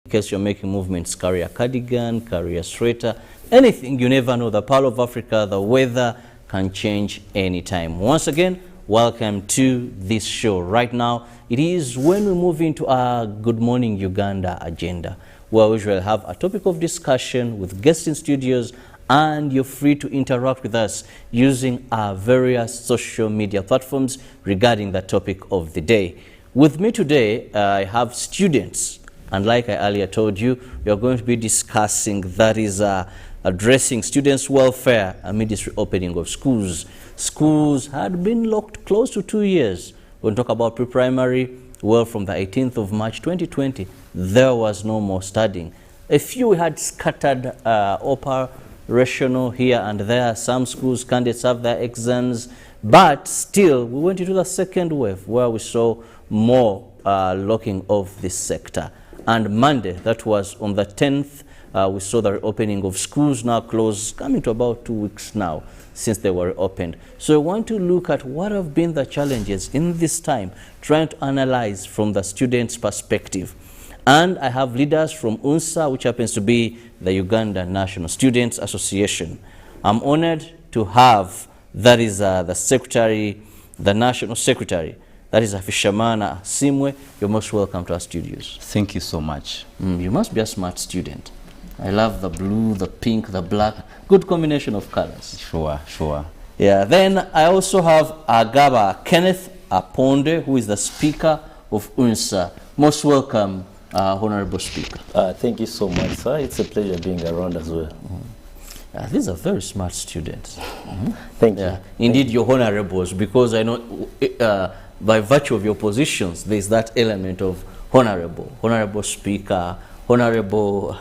In case you're making movements, carry a cardigan, carry a sweater, anything. You never know. The Pearl of Africa, the weather can change anytime. Once again, welcome to this show. Right now, it is when we move into our Good Morning Uganda agenda, where we usually have a topic of discussion with guests in studios, and you're free to interact with us using our various social media platforms regarding the topic of the day. With me today, I have students. And like I earlier told you, we are going to be discussing, that is addressing students' welfare amidst reopening of schools. Schools had been locked close to 2 years. When we talk about pre-primary, well, from the 18th of March 2020, there was no more studying. A few had scattered operational here and there. Some schools candidates have their exams, but still we went into the second wave where we saw more locking of this sector. And Monday, that was on the 10th, we saw the reopening of schools now closed, coming to about 2 weeks now since they were opened. So I want to look at what have been the challenges in this time, trying to analyze from the students' perspective. And I have leaders from UNSA, which happens to be the Uganda National Students Association. I'm honored to have, that is the secretary, the national secretary, that is Afishamana Simwe. You're most welcome to our studios. Thank you so much. You must be a smart student. I love the blue, the pink, the black. Good combination of colors. Sure, sure. Yeah, then I also have Agaba Kenneth Aponde, who is the speaker of UNSA. Most welcome, Honorable Speaker. Thank you so much, sir. It's a pleasure being around as well. These are very smart students. Thank you. Indeed, you're honorables, because I know by virtue of your positions, there's that element of honorable speaker, honorable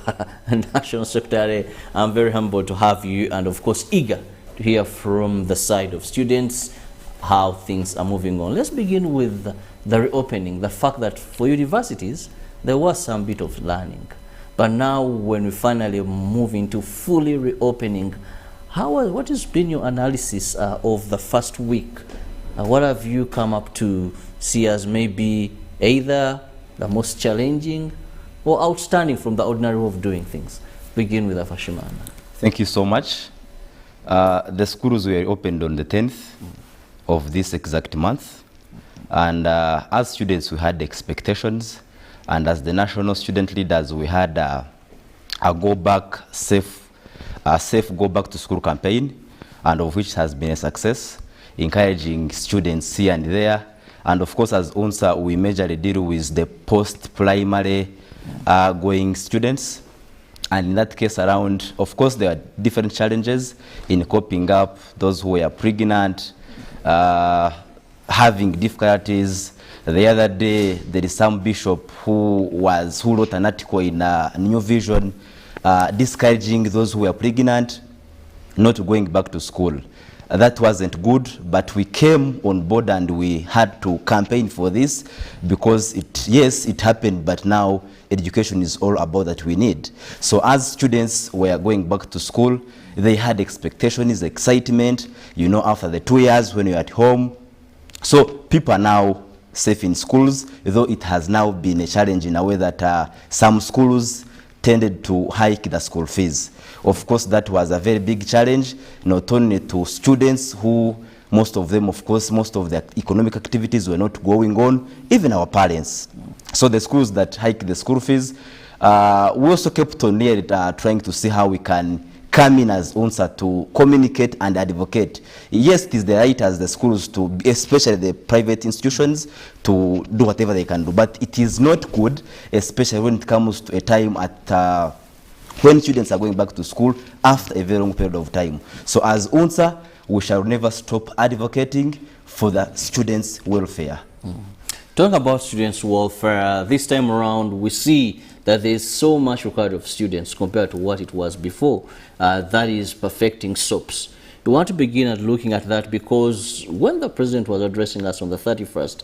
national secretary. I'm very humbled to have you, and of course eager to hear from the side of students how things are moving on. Let's begin with the reopening, the fact that for universities there was some bit of learning, but now when we finally move into fully reopening, what has been your analysis of the first week? What have you come up to see as maybe either the most challenging or outstanding from the ordinary way of doing things? Begin with Afashimana. Thank you so much. The schools were opened on the 10th of this exact month. And as students, we had expectations. And as the national student leaders, we had a safe go back to school campaign, and of which has been a success, encouraging students here and there. And of course, as UNSA, we majorly deal with the post-primary going students. And in that case around, of course, there are different challenges in coping up those who were pregnant, having difficulties. The other day, there is some bishop who wrote an article in New Vision discouraging those who were pregnant not going back to school. That wasn't good, but we came on board and we had to campaign for this, because yes, it happened, but now education is all about that we need. So as students were going back to school, they had expectations, excitement, after the 2 years when you're at home. So people are now safe in schools, though it has now been a challenge in a way that some schools tended to hike the school fees. Of course, that was a very big challenge, not only to students who, most of them, of course, most of their economic activities were not going on, even our parents. So the schools that hike the school fees, we also kept on near it, trying to see how we can come in as UNSA to communicate and advocate. Yes, it is the right as the schools to, especially the private institutions, to do whatever they can do. But it is not good, especially when it comes to a time when students are going back to school after a very long period of time. So as UNSA, we shall never stop advocating for the students' welfare. Talking about students' welfare, this time around we see that there is so much required of students compared to what it was before. That is perfecting SOPs. We want to begin at looking at that, because when the president was addressing us on the 31st,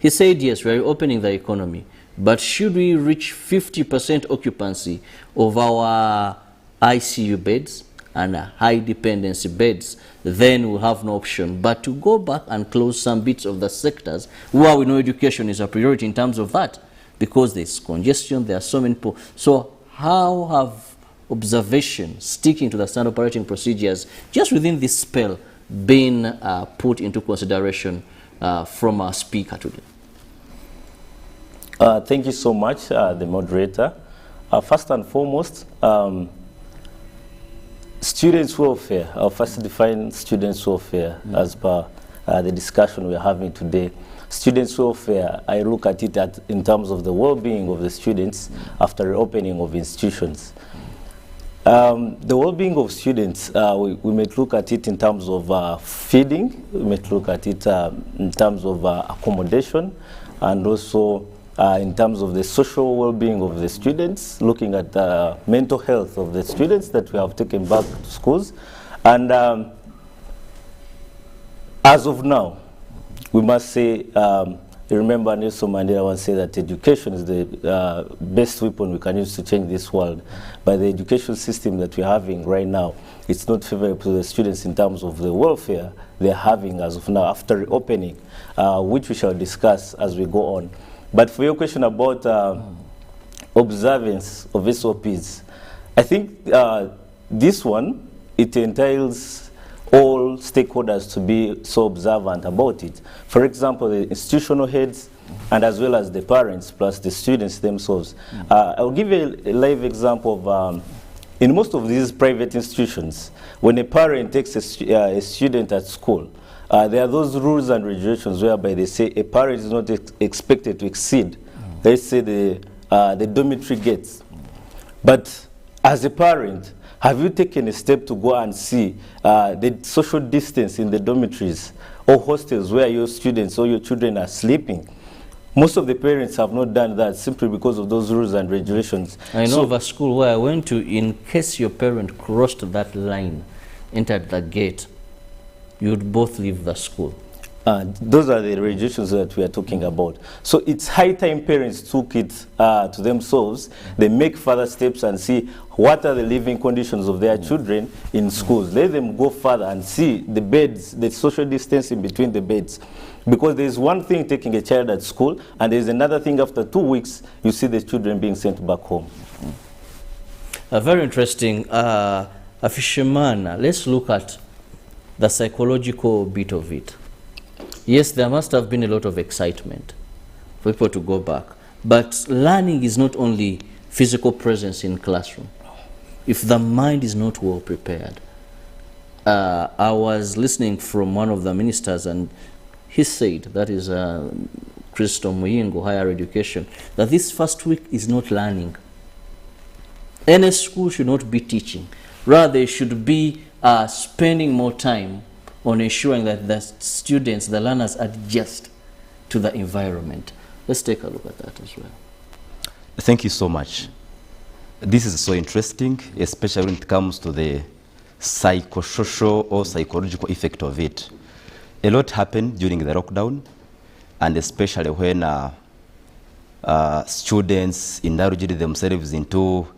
he said, yes, we are opening the economy, but should we reach 50% occupancy of our ICU beds and high dependency beds, then we'll have no option but to go back and close some bits of the sectors where we know education is a priority in terms of that. because there's congestion, there are so many people. So how have observation, sticking to the standard operating procedures, just within this spell, been put into consideration from our speaker today? Thank you so much, the moderator. First and foremost, students' welfare. I'll first define students' welfare as per the discussion we're having today. Students' welfare, I look at it in terms of the well-being of the students after reopening of institutions. The well-being of students, we may look at it in terms of feeding, we may look at it in terms of accommodation, and also in terms of the social well-being of the students, looking at the mental health of the students that we have taken back to schools. And as of now, we must say, remember Nelson Mandela once said that education is the best weapon we can use to change this world. But the education system that we're having right now, it's not favorable to the students in terms of the welfare they're having as of now after reopening, which we shall discuss as we go on. But for your question about observance of SOPs, I think this one, it entails all stakeholders to be so observant about it. For example, the institutional heads and as well as the parents plus the students themselves. I'll give you a live example of, in most of these private institutions, when a parent takes a student at school, there are those rules and regulations whereby they say a parent is not expected to exceed, let's say, the dormitory gates. But as a parent, have you taken a step to go and see the social distance in the dormitories or hostels where your students or your children are sleeping? Most of the parents have not done that simply because of those rules and regulations. I know of a school where I went to, in case your parent crossed that line, entered the gate, you would both leave the school. Those are the regulations that we are talking about. So it's high time parents took it to themselves. They make further steps and see what are the living conditions of their children in schools. Let them go further and see the beds, the social distancing between the beds. Because there's one thing taking a child at school, and there's another thing after 2 weeks, you see the children being sent back home. Very interesting. Fisherman, let's look at the psychological bit of it. Yes, there must have been a lot of excitement for people to go back. But learning is not only physical presence in classroom. If the mind is not well prepared. I was listening from one of the ministers, and he said, that is Christo Muyingo, higher education, that this first week is not learning. Any school should not be teaching. Rather, they should be spending more time on ensuring that the students, the learners, adjust to the environment. Let's take a look at that as well. Thank you so much. This is so interesting, especially when it comes to the psychosocial or psychological effect of it. A lot happened during the lockdown, and especially when students indulged themselves into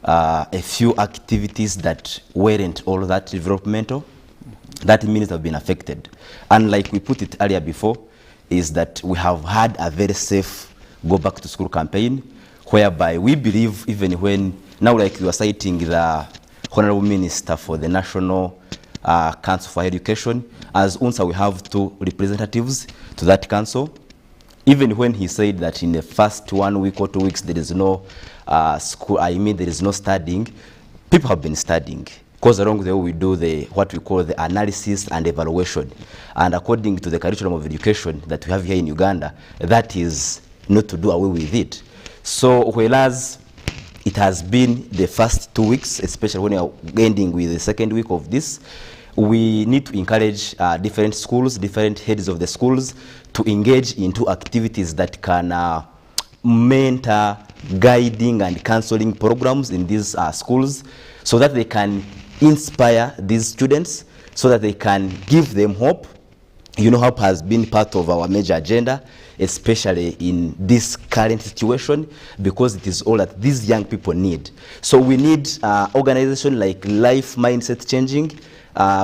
a few activities that weren't all that developmental. That means have been affected. And like we put it earlier before, is that we have had a very safe go back to school campaign, whereby we believe, even when, now like you are citing the Honorable Minister for the National Council for Education, as UNSA we have 2 representatives to that council. Even when he said that in the first 1 week or 2 weeks there is no school, there is no studying, people have been studying. Because along the way we do what we call the analysis and evaluation. And according to the curriculum of education that we have here in Uganda, that is not to do away with it. So whereas it has been the first 2 weeks, especially when you're ending with the second week of this, we need to encourage different schools, different heads of the schools to engage into activities that can mentor, guiding and counseling programs in these schools, so that they can inspire these students, so that they can give them hope. You know, hope has been part of our major agenda, especially in this current situation, because it is all that these young people need. So we need organizations like Life Mindset Changing,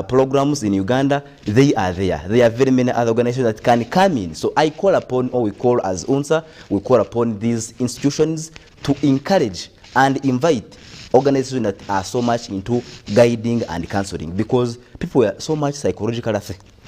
programs in Uganda, they are there. There are very many other organizations that can come in. So I call upon, or we call as UNSA, we call upon these institutions to encourage and invite organizations that are so much into guiding and counseling, because people were so much psychologically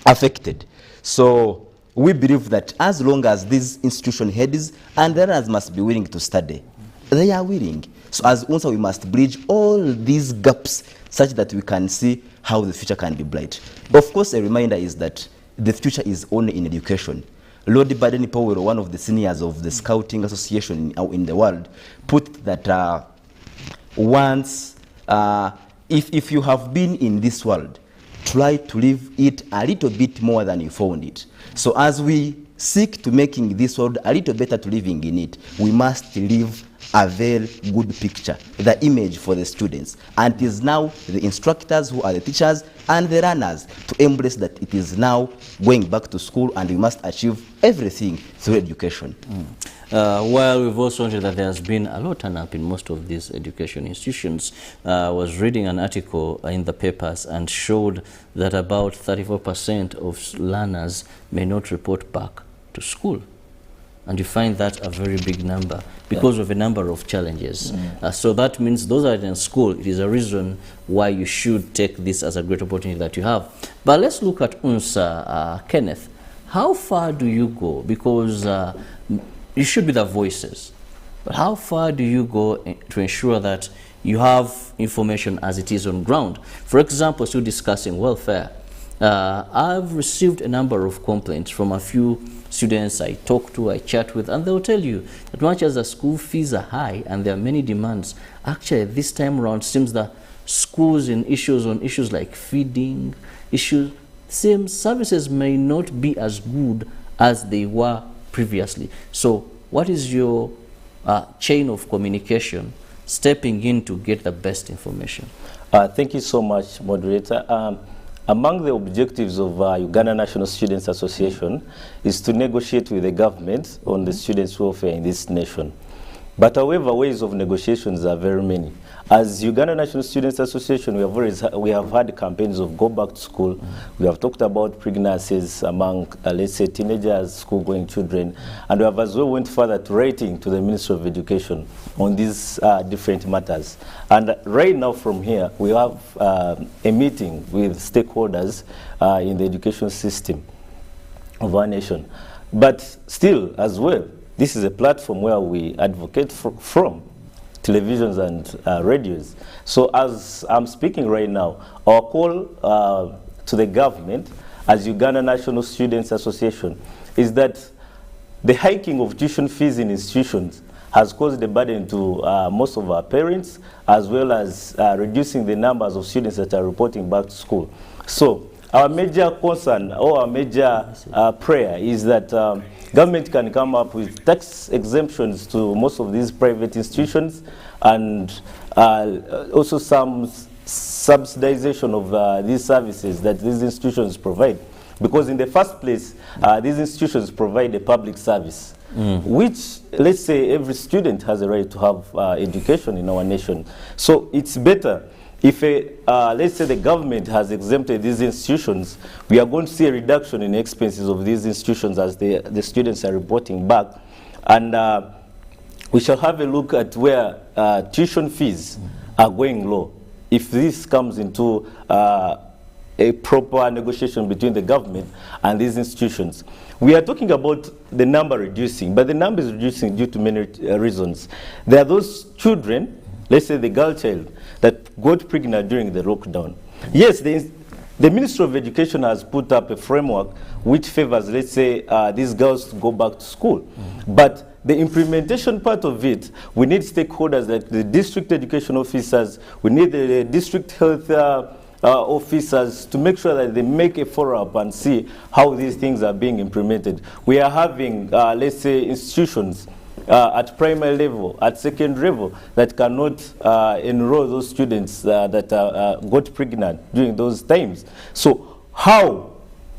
affected. So we believe that as long as these institution heads and learners must be willing to study, they are willing. So as UNSA, we must bridge all these gaps such that we can see how the future can be bright. Of course, a reminder is that the future is only in education. Lord Baden Powell, one of the seniors of the Scouting Association in the world, put that once, if you have been in this world, try to live it a little bit more than you found it. So as we seek to making this world a little better to living in it, we must live a very good picture, the image for the students. And it is now the instructors who are the teachers and the learners to embrace that it is now going back to school and we must achieve everything through education. Well, we've also noted that there has been a lot turn up in most of these education institutions. I was reading an article in the papers and showed that about 34% of learners may not report back to school. And you find that a very big number because of a number of challenges. So that means those are in school. It is a reason why you should take this as a great opportunity that you have. But let's look at UNSA. Kenneth, how far do you go? Because you should be the voices. But how far do you go to ensure that you have information as it is on ground? For example, still discussing welfare. I've received a number of complaints from a few students I talk to, I chat with, and they'll tell you that much as the school fees are high and there are many demands, actually this time around seems that schools on issues like feeding, same services may not be as good as they were previously. So what is your chain of communication stepping in to get the best information? Thank you so much, moderator. Among the objectives of Uganda National Students Association is to negotiate with the government on the students' welfare in this nation. But however, ways of negotiations are very many. As Uganda National Students Association, we have had campaigns of go back to school. We have talked about pregnancies among, let's say, teenagers, school-going children, and we have as well went further to writing to the Ministry of Education on these different matters. And right now from here, we have a meeting with stakeholders in the education system of our nation. But still, as well, this is a platform where we advocate from televisions and radios. So as I'm speaking right now, our call to the government as Uganda National Students Association is that the hiking of tuition fees in institutions has caused a burden to most of our parents, as well as reducing the numbers of students that are reporting back to school. So our major concern or our major prayer is that government can come up with tax exemptions to most of these private institutions and also some subsidization of these services that these institutions provide. Because in the first place, these institutions provide a public service, which, let's say, every student has a right to have education in our nation. So it's better if, let's say, the government has exempted these institutions, we are going to see a reduction in expenses of these institutions as the students are reporting back. And we shall have a look at where tuition fees are going low. If this comes into a proper negotiation between the government and these institutions. We are talking about the number reducing, but the number is reducing due to many reasons. There are those children, let's say the girl child, that got pregnant during the lockdown. Yes, the Ministry of Education has put up a framework which favors, let's say, these girls to go back to school. But the implementation part of it, we need stakeholders like the district education officers, we need the district health officers to make sure that they make a follow-up and see how these things are being implemented. We are having, let's say, institutions at primary level, at secondary level, that cannot enroll those students that got pregnant during those times. So how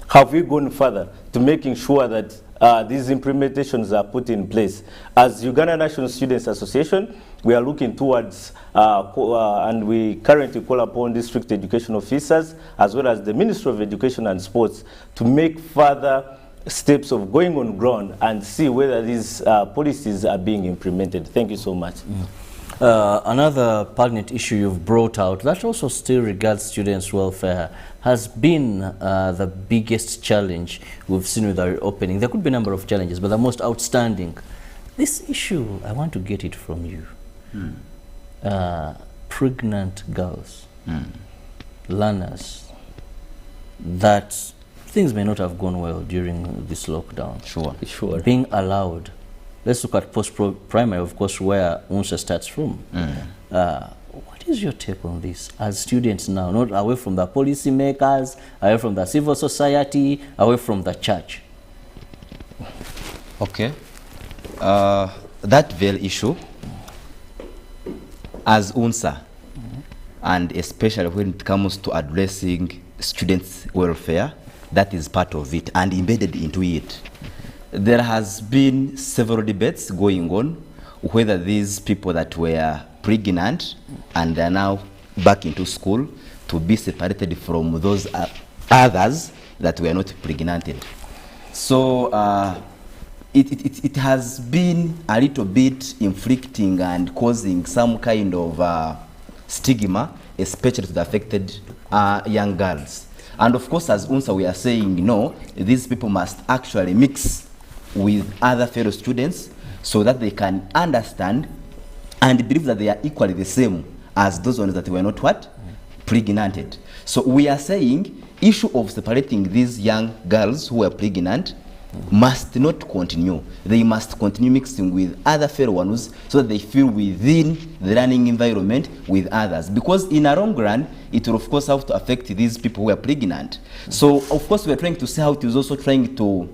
have we gone further to making sure that these implementations are put in place. As Uganda National Students Association, we are looking towards, and we currently call upon district education officers, as well as the Ministry of Education and Sports, to make further steps of going on ground and see whether these policies are being implemented. Thank you so much. Another pertinent issue you've brought out that also still regards students' welfare has been the biggest challenge we've seen with our reopening. There could be a number of challenges, but the most outstanding, this issue, I want to get it from you. Pregnant girls, learners, that things may not have gone well during this lockdown. Sure. Being allowed. Let's look at post-primary, of course, where UNSA starts from. What is your take on this as students now, not away from the policy makers, away from the civil society, away from the church? Okay. That very issue, as UNSA, and especially when it comes to addressing students' welfare, that is part of it and embedded into it. There has been several debates going on whether these people that were pregnant and they are now back into school to be separated from those others that were not pregnanted. So it has been a little bit inflicting and causing some kind of stigma, especially to the affected young girls. And of course, as UNSA, we are saying, no, these people must actually mix with other fellow students so that they can understand and believe that they are equally the same as those ones that were not what? Pregnanted. So we are saying issue of separating these young girls who are pregnant must not continue. They must continue mixing with other fellow ones so that they feel within the learning environment with others. Because in a long run, it will of course have to affect these people who are pregnant. So of course we are trying to see how it is also trying to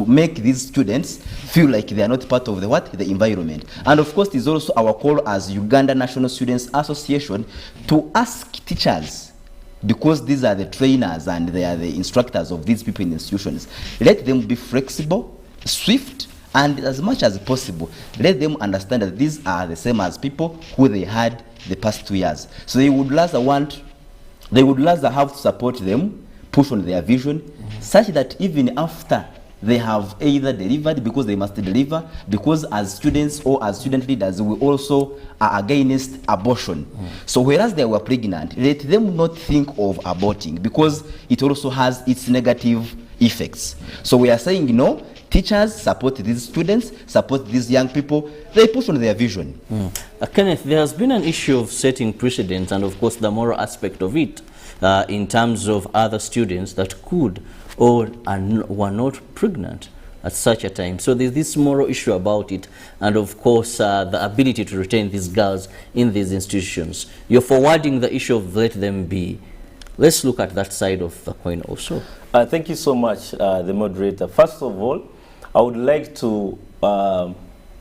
make these students feel like they are not part of the environment. And of course, it is also our call as Uganda National Students Association to ask teachers, because these are the trainers and they are the instructors of these people in institutions, let them be flexible, swift, and as much as possible, let them understand that these are the same as people who they had the past 2 years. So they would rather have to support them, push on their vision, such that even after they have either delivered, because they must deliver, because as students or as student leaders, we also are against abortion. So whereas they were pregnant, let them not think of aborting, because it also has its negative effects. So we are saying, no, teachers support these students, support these young people, they push on their vision. Kenneth, there has been an issue of setting precedents and of course the moral aspect of it in terms of other students that could or were not pregnant at such a time. So there's this moral issue about it, and of course the ability to retain these girls in these institutions. You're forwarding the issue of let them be. Let's look at that side of the coin also. Thank you so much, the moderator. First of all, I would like to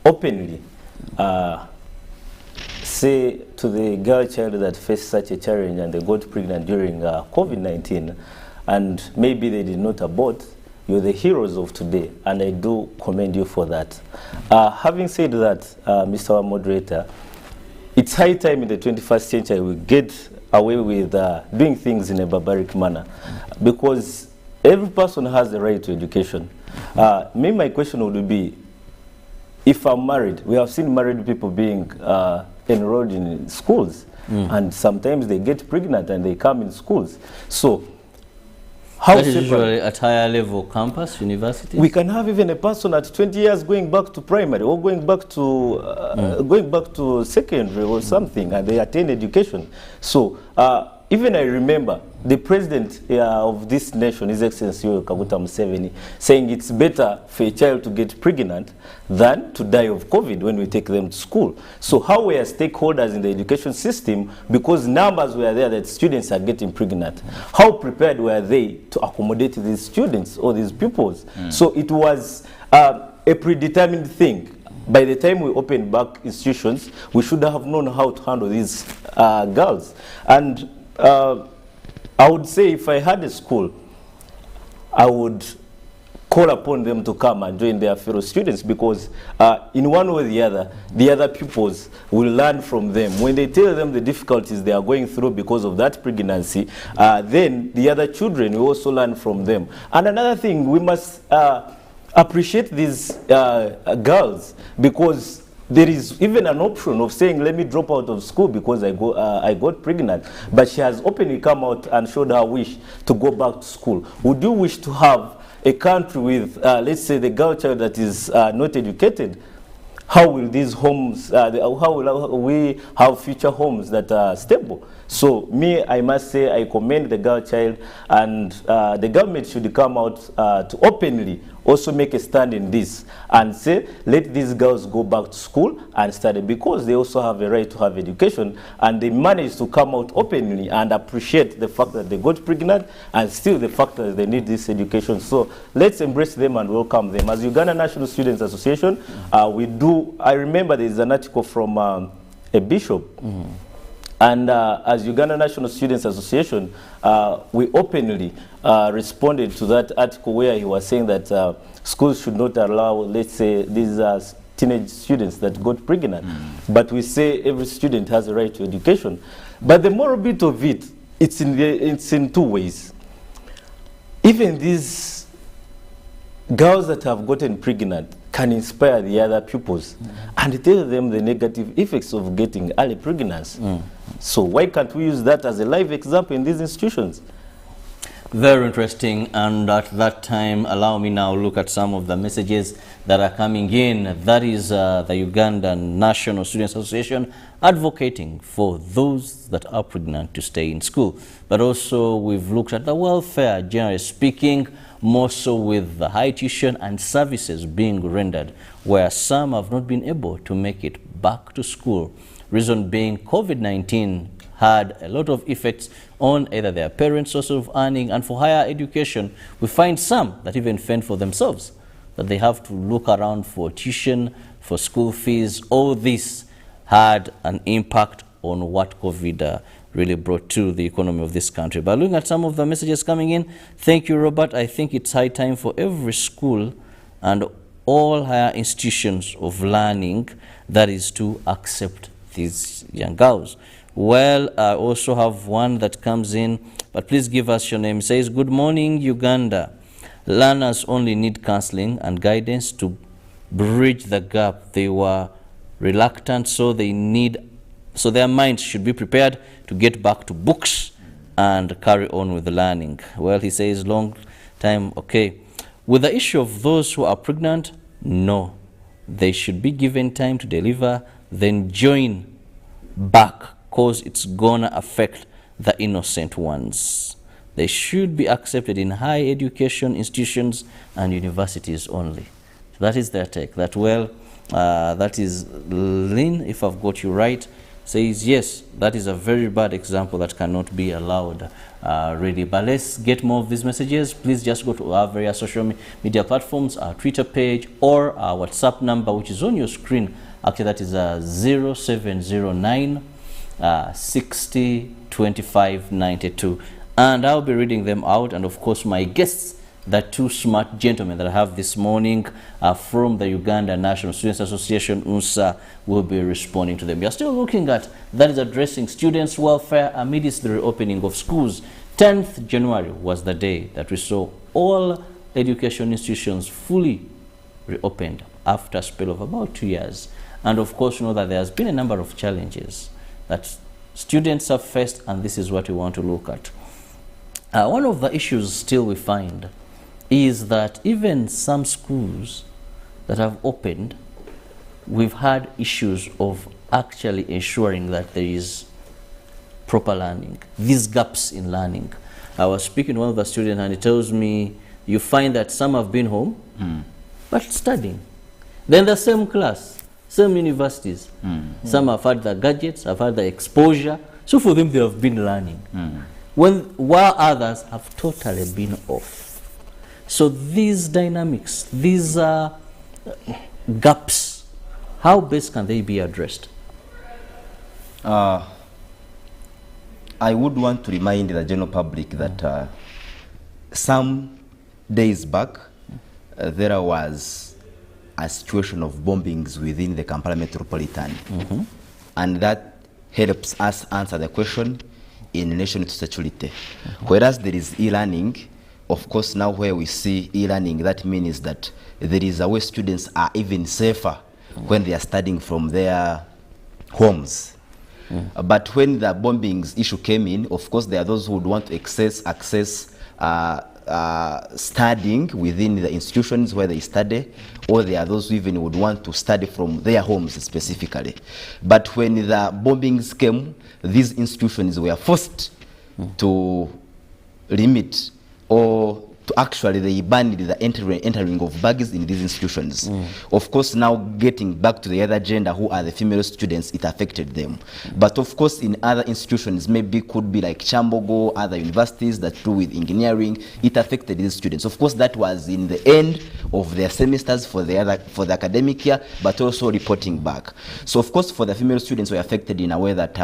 openly say to the girl child that faced such a challenge and they got pregnant during COVID-19, and maybe they did not abort, you're the heroes of today, and I do commend you for that. Having said that, Mr. Moderator, it's high time in the 21st century we get away with doing things in a barbaric manner, because every person has the right to education. My question would be, if I'm married, we have seen married people being enrolled in schools, and sometimes they get pregnant and they come in schools. So, how that is usually at higher level campus, universities? We can have even a person at 20 years going back to primary or going back to secondary or something, and they attain education. So even I remember the president of this nation, His Excellency Kaguta Museveni, saying it's better for a child to get pregnant than to die of COVID when we take them to school. So how were stakeholders in the education system, because numbers were there that students are getting pregnant, how prepared were they to accommodate these students or these pupils? So it was a predetermined thing. By the time we opened back institutions, we should have known how to handle these girls. And I would say if I had a school, I would call upon them to come and join their fellow students, because in one way or the other pupils will learn from them. When they tell them the difficulties they are going through because of that pregnancy, then the other children will also learn from them. And another thing, we must appreciate these girls, because there is even an option of saying, let me drop out of school because I got pregnant. But she has openly come out and showed her wish to go back to school. Would you wish to have a country with, let's say, the girl child that is not educated? How will these homes, how will we have future homes that are stable? So me, I must say, I commend the girl child, and the government should come out to openly also make a stand in this and say, let these girls go back to school and study, because they also have a right to have education, and they managed to come out openly and appreciate the fact that they got pregnant, and still the fact that they need this education. So let's embrace them and welcome them. As Uganda National Students Association, I remember there is an article from a bishop, and as Uganda National Students Association, we openly responded to that article where he was saying that schools should not allow, let's say, these teenage students that got pregnant. But we say every student has a right to education. But the moral bit of it, it's in two ways. Even these girls that have gotten pregnant can inspire the other pupils and tell them the negative effects of getting early pregnancy. So why can't we use that as a live example in these institutions? Very interesting. And at that time, allow me now look at some of the messages that are coming in. That is the Ugandan National Students Association advocating for those that are pregnant to stay in school. But also we've looked at the welfare, generally speaking, more so with the high tuition and services being rendered, where some have not been able to make it back to school. Reason being, COVID-19 had a lot of effects on either their parents' source of earning, and for higher education, we find some that even fend for themselves, that they have to look around for tuition, for school fees. All this had an impact on what COVID really brought to the economy of this country. But looking at some of the messages coming in, thank you, Robert. I think it's high time for every school and all higher institutions of learning, that is, to accept these young girls. Well, I also have one that comes in, but please give us your name. It says, good morning, Uganda. Learners only need counseling and guidance to bridge the gap. They were reluctant, so their minds should be prepared to get back to books and carry on with the learning. Well, he says, long time, okay. With the issue of those who are pregnant, no. They should be given time to deliver, then join back, because it's gonna affect the innocent ones. They should be accepted in higher education institutions and universities only. So that is their take. That, well, that is Lynn, if I've got you right, says, yes, that is a very bad example that cannot be allowed, really. But let's get more of these messages. Please just go to our various social media platforms, our Twitter page, or our WhatsApp number, which is on your screen. Actually, that is 0709 60 25 92. And I'll be reading them out. And of course, my guests, the two smart gentlemen that I have this morning from the Uganda National Students Association, UNSA, will be responding to them. We are still looking at, that is addressing students' welfare amidst the reopening of schools. 10th January was the day that we saw all education institutions fully reopened after a spell of about 2 years. And of course, you know that there has been a number of challenges that students have faced, and this is what we want to look at. One of the issues still we find is that even some schools that have opened, we've had issues of actually ensuring that there is proper learning, these gaps in learning. I was speaking to one of the students, and he tells me, you find that some have been home, but studying. Then the same class, same universities. Some have had the gadgets, have had the exposure. So for them, they have been learning. While others have totally been off. So these dynamics, these gaps, how best can they be addressed? I would want to remind the general public that some days back, there was a situation of bombings within the Kampala metropolitan. And that helps us answer the question in relation to security. Whereas there is e-learning, of course, now where we see e-learning, that means that there is a way students are even safer when they are studying from their homes. But when the bombings issue came in, of course, there are those who would want to access studying within the institutions where they study, or there are those who even would want to study from their homes specifically. But when the bombings came, these institutions were forced to limit, or to actually they banned the entering of baggage in these institutions. Of course, now getting back to the other gender, who are the female students, it affected them. But of course, in other institutions, maybe could be like Chambogo, other universities that do with engineering, it affected these students. Of course, that was in the end of their semesters for the academic year, but also reporting back. So of course, for the female students, were affected in a way that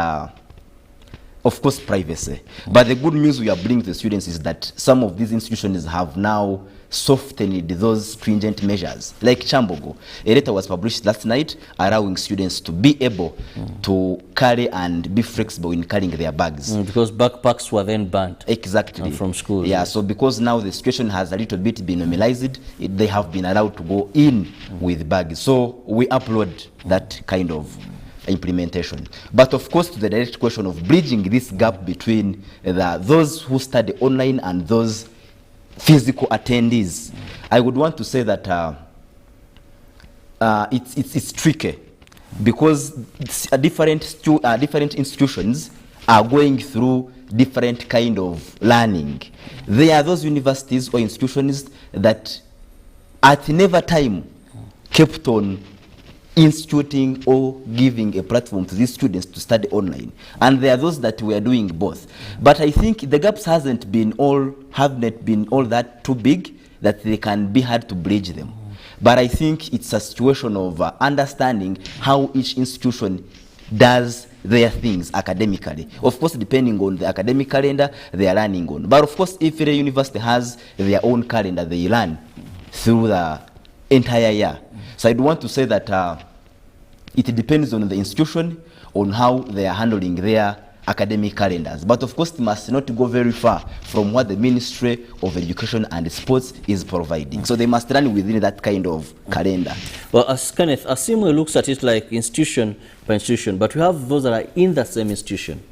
of course, privacy. But the good news we are bringing to the students is that some of these institutions have now softened those stringent measures. Like Chambogo, a letter was published last night allowing students to be able to carry and be flexible in carrying their bags. Because backpacks were then banned. Exactly. From school. Yeah, so because now the situation has a little bit been normalized, they have been allowed to go in with bags. So we upload that kind of implementation. But of course, to the direct question of bridging this gap between those who study online and those physical attendees, I would want to say that it's tricky, because different institutions are going through different kind of learning. There are those universities or institutions that at never time kept on instituting or giving a platform to these students to study online, and there are those that we are doing both. But I think the gaps haven't been all that too big that they can be hard to bridge them. But I think it's a situation of understanding how each institution does their things academically. Of course, depending on the academic calendar they are running on. But of course, if a university has their own calendar, they run through the entire year. So I'd want to say that it depends on the institution, on how they are handling their academic calendars. But of course, it must not go very far from what the Ministry of Education and Sports is providing. So they must run within that kind of calendar. Well, as Kenneth, Asimwe looks at it like institution by institution, but we have those that are in the same institution.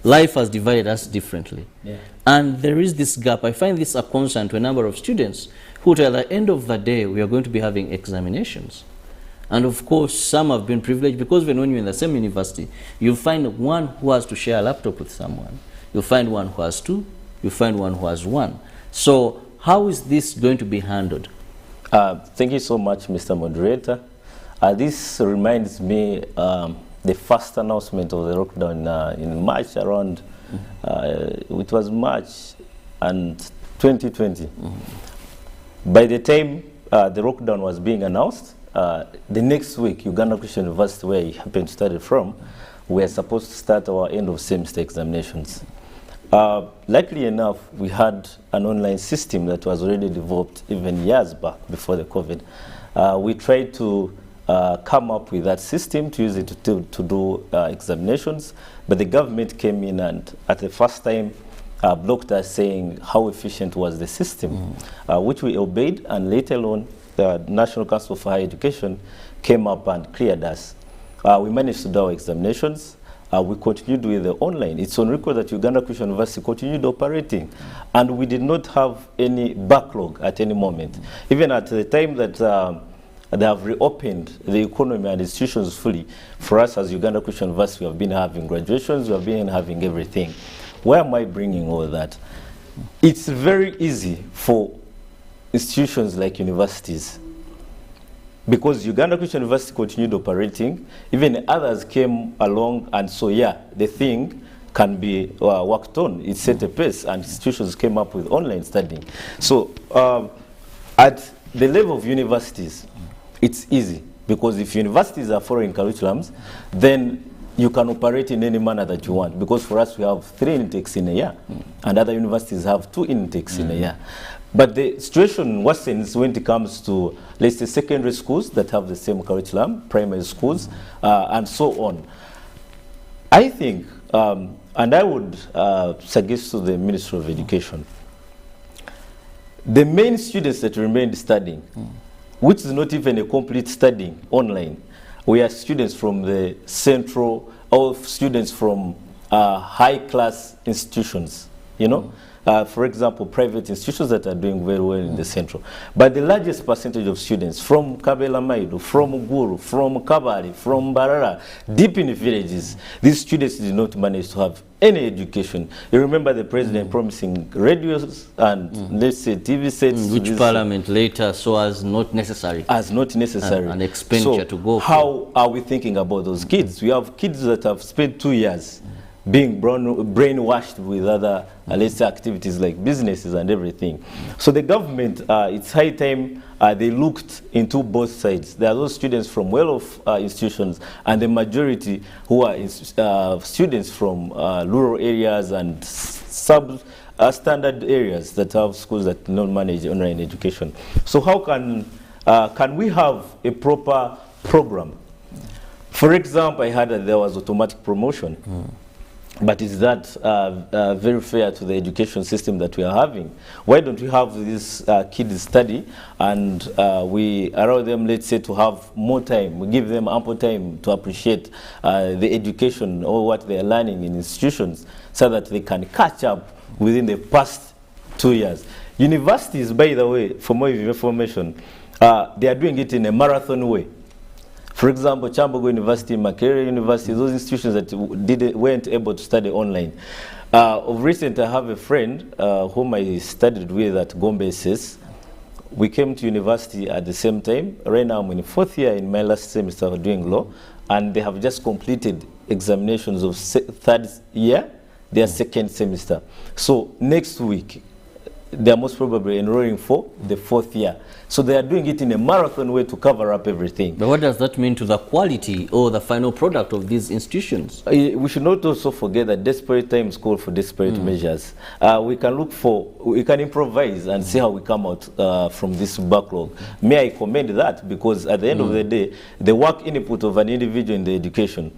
Life has divided us differently. Yeah. And there is this gap. I find this a concern to a number of students who, at the end of the day, we are going to be having examinations. And of course, some have been privileged because when you're in the same university, you find one who has to share a laptop with someone. You find one who has two. You find one who has one. So how is this going to be handled? Thank you so much, Mr. Moderator. This reminds me the first announcement of the lockdown in March around, it was March and 2020. By the time the lockdown was being announced, the next week, Uganda Christian University, where I happened to study from, we were supposed to start our end of semester examinations. Luckily enough, we had an online system that was already developed even years back before the COVID. We tried to come up with that system to use it to do examinations, but the government came in and at the first time blocked us, saying how efficient was the system, which we obeyed, and later on the National Council for Higher Education came up and cleared us. We managed to do our examinations. We continued with the online. It's on record that Uganda Christian University continued operating, and we did not have any backlog at any moment. Even at the time that they have reopened the economy and institutions fully, for us as Uganda Christian University, we have been having graduations, we have been having everything. Where am I bringing all that? It's very easy for institutions like universities, because Uganda Christian University continued operating, even others came along, and so yeah, the thing can be worked on. It set a pace, and institutions came up with online studying. So at the level of universities, it's easy, because if universities are following curriculums, then you can operate in any manner that you want, because for us we have 3 intakes in a year, and other universities have 2 intakes in a year. But the situation worsens when it comes to, let's say, secondary schools that have the same curriculum, primary schools, and so on. I think, and I would suggest to the Ministry of Education, the main students that remained studying, which is not even a complete studying online, we are students from the central, or students from high-class institutions, you know? For example, private institutions that are doing very well in the central. But the largest percentage of students from Kabela Maido, from Guru, from Kabali, from Barara, deep in the villages, these students did not manage to have any education. You remember the president promising radios and, let's say, TV sets. Which Parliament later saw as not necessary. As not necessary. An expenditure to go for. How are we thinking about those kids? We have kids that have spent 2 years being brainwashed with other, let's say, activities like businesses and everything. So the government, it's high time they looked into both sides. There are those students from well-off institutions and the majority who are students from rural areas and standard areas that have schools that don't manage online education. So how can we have a proper program? For example, I heard that there was automatic promotion. But is that very fair to the education system that we are having? Why don't we have these kids study and we allow them, let's say, to have more time? We give them ample time to appreciate the education or what they are learning in institutions so that they can catch up within the past 2 years. Universities, by the way, for more information, they are doing it in a marathon way. For example, Chambogo University, Makerere University, those institutions that weren't able to study online. Of recent, I have a friend whom I studied with at Gombe SS. We came to university at the same time. Right now, I'm in 4th year in my last semester of doing law, and they have just completed examinations of 3rd year, their 2nd semester. So next week, they are most probably enrolling for the 4th year. So they are doing it in a marathon way to cover up everything. But what does that mean to the quality or the final product of these institutions? We should not also forget that desperate times call for desperate measures. We can improvise and see how we come out from this backlog. May I commend that, because at the end of the day, the work input of an individual in the education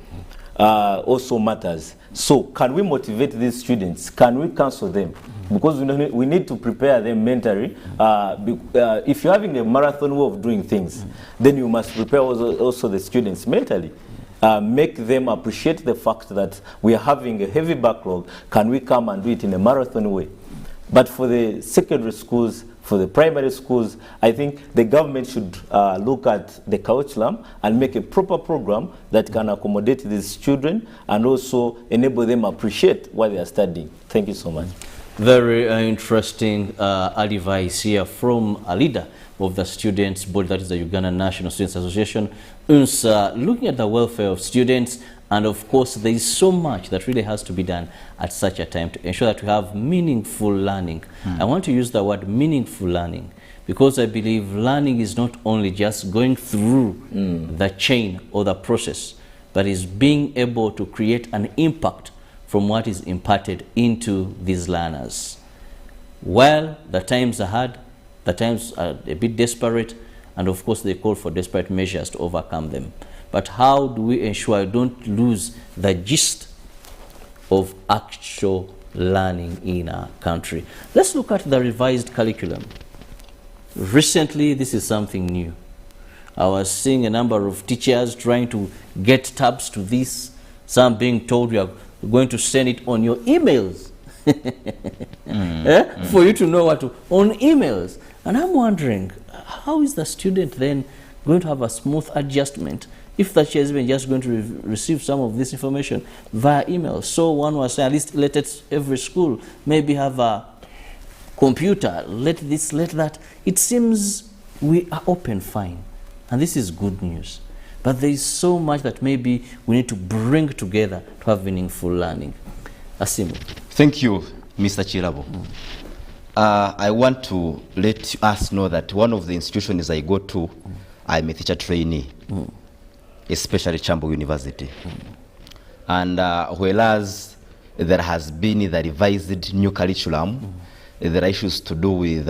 also matters. So can we motivate these students? Can we counsel them? Because we need to prepare them mentally. If you're having a marathon way of doing things, then you must prepare also the students mentally. Make them appreciate the fact that we are having a heavy backlog. Can we come and do it in a marathon way? But for the secondary schools, for the primary schools, I think the government should look at the curriculum and make a proper program that can accommodate these children and also enable them appreciate what they are studying. Thank you so much. Very interesting advice here from a leader of the students' body, that is the Uganda National Students Association, UNSA, looking at the welfare of students. And of course, there is so much that really has to be done at such a time to ensure that we have meaningful learning. I want to use the word meaningful learning because I believe learning is not only just going through the chain or the process, but is being able to create an impact from what is imparted into these learners. Well, the times are hard, the times are a bit desperate, and of course they call for desperate measures to overcome them. But how do we ensure we don't lose the gist of actual learning in our country? Let's look at the revised curriculum. Recently, this is something new. I was seeing a number of teachers trying to get tabs to this, some being told we are going to send it on your emails. For you to know what to, on emails. And I'm wondering, how is the student then going to have a smooth adjustment if the teacher is even just going to receive some of this information via email? So one was saying, at least let every school maybe have a computer, let this, let that. It seems we are open, fine. And this is good news. But there is so much that maybe we need to bring together to have meaningful learning. Asimu. Thank you, Mr. Chirabo. I want to let us know that one of the institutions I go to, I'm a teacher trainee, especially Chambo University. And whereas there has been the revised new curriculum, there are issues to do with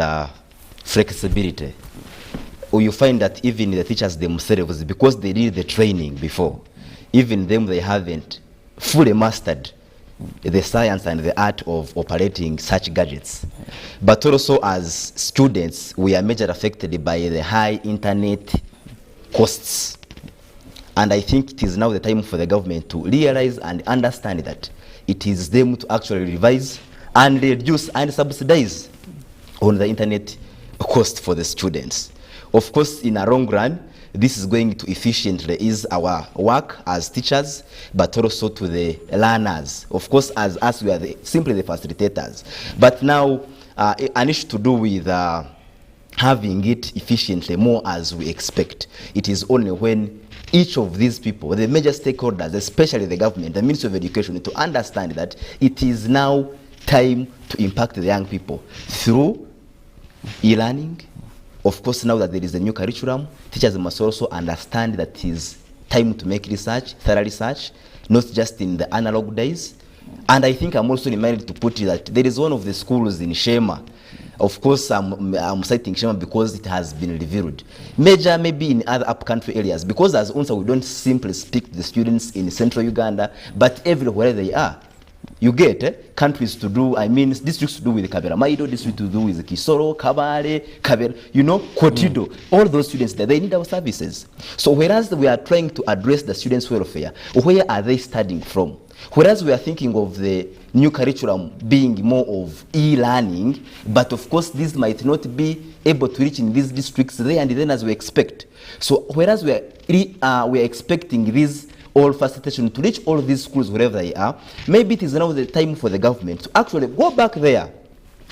flexibility. Or you find that even the teachers themselves, because they did the training before, even them, they haven't fully mastered the science and the art of operating such gadgets. But also as students, we are majorly affected by the high internet costs. And I think it is now the time for the government to realize and understand that it is them to actually revise and reduce and subsidize on the internet cost for the students. Of course, in a long run, this is going to efficiently ease our work as teachers, but also to the learners. Of course, as us, we are simply the facilitators. But now, an issue to do with having it efficiently more as we expect. It is only when each of these people, the major stakeholders, especially the government, the Ministry of Education, to understand that it is now time to impact the young people through e-learning. Of course, now that there is a new curriculum, teachers must also understand that it is time to make research, thorough research, not just in the analog days. And I think I'm also reminded to put it that there is one of the schools in Shema. Of course, I'm citing Shema because it has been revealed. Major maybe in other up-country areas, because as UNSA we don't simply speak to the students in central Uganda, but everywhere they are. You get countries to do, districts to do with Kabera Maido, districts to do with Kisoro, Kabale, Kabera, Kotido. All those students there, they need our services. So whereas we are trying to address the students' welfare, where are they studying from? Whereas we are thinking of the new curriculum being more of e-learning, but of course this might not be able to reach in these districts there and then as we expect. So whereas we are expecting these all facilitation to reach all these schools wherever they are, maybe it is now the time for the government to actually go back there.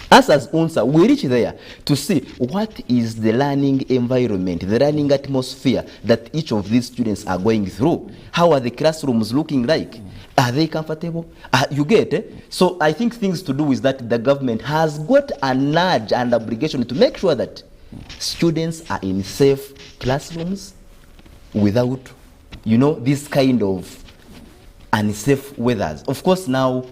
Us as UNSA, we reach there to see what is the learning environment, the learning atmosphere that each of these students are going through. How are the classrooms looking like? Are they comfortable? You get it? So I think things to do is that the government has got a nudge and obligation to make sure that students are in safe classrooms without this kind of unsafe weathers. Of course, now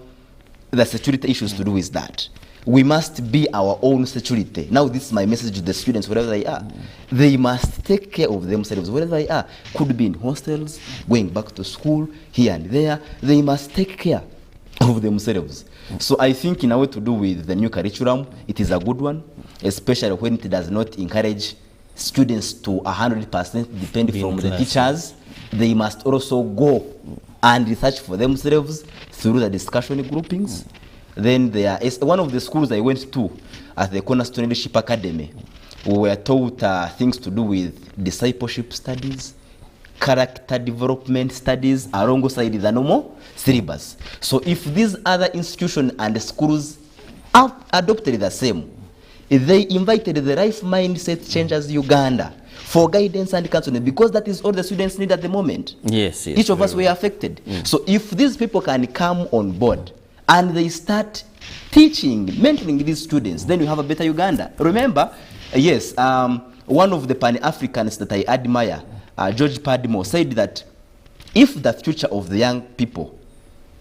the security issues to do is that we must be our own security. Now this is my message to the students wherever they are. They must take care of themselves wherever they are. Could be in hostels, going back to school, here and there. They must take care of themselves. So I think in a way to do with the new curriculum, it is a good one, especially when it does not encourage students to 100% depend from the teachers. They must also go and research for themselves through the discussion groupings. Then there is one of the schools I went to at the Cornerstone Leadership Academy. We were taught things to do with discipleship studies, character development studies alongside the normal syllabus. So if these other institutions and schools have adopted the same, they invited the Life Mindset Changers Uganda for guidance and counseling, because that is all the students need at the moment. Yes. Each of us were affected. So if these people can come on board and they start teaching, mentoring these students, then we have a better Uganda. Remember, yes, one of the Pan-Africans that I admire, George Padmore, said that if the future of the young people,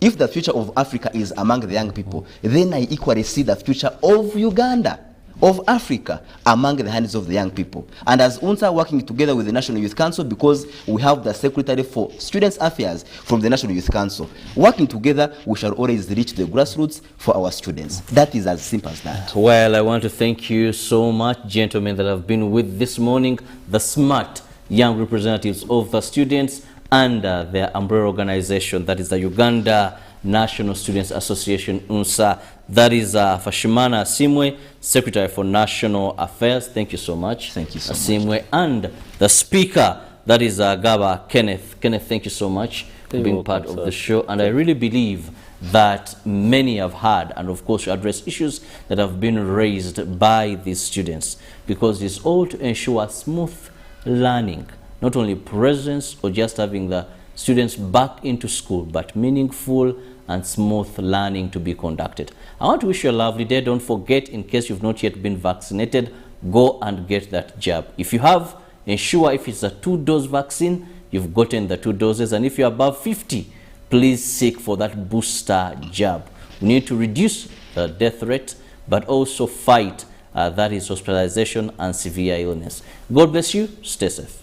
if the future of Africa is among the young people, then I equally see the future of Uganda, of Africa, among the hands of the young people. And as UNSA working together with the National Youth Council, because we have the Secretary for Students Affairs from the National Youth Council, working together, we shall always reach the grassroots for our students. That is as simple as that. Well, I want to thank you so much, gentlemen, that have been with this morning, the smart young representatives of the students under their umbrella organization, that is the Uganda National Students Association, UNSA. That is Fashimana Asimwe, Secretary for National Affairs. Thank you so much. Thank you so Asimwe. And the Speaker, that is Gaba Kenneth. Kenneth, thank you so much for being part of the show. And I really believe that many have heard and of course address issues that have been raised by these students, because it's all to ensure smooth learning, not only presence or just having the students back into school, but meaningful and smooth learning to be conducted. I want to wish you a lovely day. Don't forget, in case you've not yet been vaccinated, go and get that jab. If you have, ensure if it's a 2-dose vaccine, you've gotten the 2 doses. And if you're above 50, please seek for that booster jab. We need to reduce the death rate. but also fight that is hospitalization and severe illness. God bless you. Stay safe.